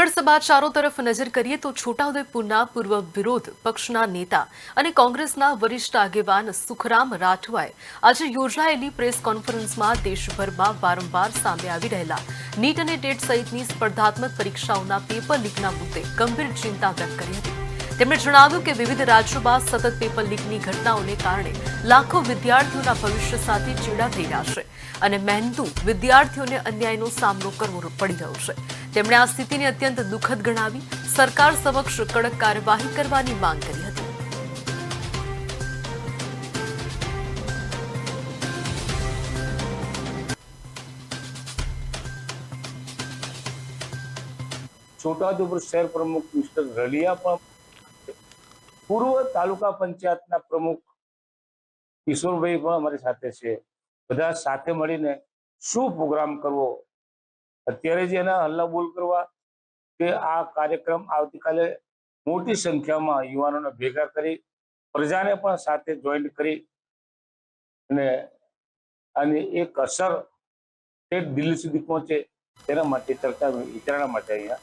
આગળ સમાચારો તરફ નજર કરીએ તો છોટાઉદેપુરના પૂર્વ વિરોધ પક્ષના નેતા અને કોંગ્રેસના વરિષ્ઠ આગેવાન સુખરામ રાઠવાએ આજે યોજાયેલી પ્રેસ કોન્ફરન્સમાં દેશભરમાં વારંવાર સામે આવી રહેલા નીટ અને ટેટ સહિતની સ્પર્ધાત્મક પરીક્ષાઓના પેપર લીકના મુદ્દે ગંભીર ચિંતા વ્યક્ત કરી હતી। તેમણે જણાવ્યું કે વિવિધ રાજ્યોમાં સતત પેપર લીકની ઘટનાઓને કારણે લાખો વિદ્યાર્થીઓના ભવિષ્ય સાથે ચેડા થઈ રહ્યા છે અને મહેનતુ વિદ્યાર્થીઓને અન્યાયનો સામનો કરવો પડી રહ્યો છે। તેમણે આ સ્થિતિને અત્યંત દુઃખદ ગણાવી સરકાર સમક્ષ કડક કાર્યવાહી કરવાની માંગ કરી હતી। છોટાઉદેપુર શહેર પ્રમુખ મિસ્ટર રલિયા પણ પૂર્વ તાલુકા પંચાયતના પ્રમુખ કિશોરભાઈ પણ અમારી સાથે છે। બધા સાથે મળીને શું પ્રોગ્રામ કરવો, અત્યારે જ એના હલ્લાબોલ કરવા કે આ કાર્યક્રમ આવતીકાલે મોટી સંખ્યામાં યુવાનોને ભેગા કરી પ્રજાને પણ સાથે જોઈન્ટ કરી અને આની એક અસર દિલ્હી સુધી પહોંચે તેના માટે ચર્ચા વિચારણા માટે અહીંયા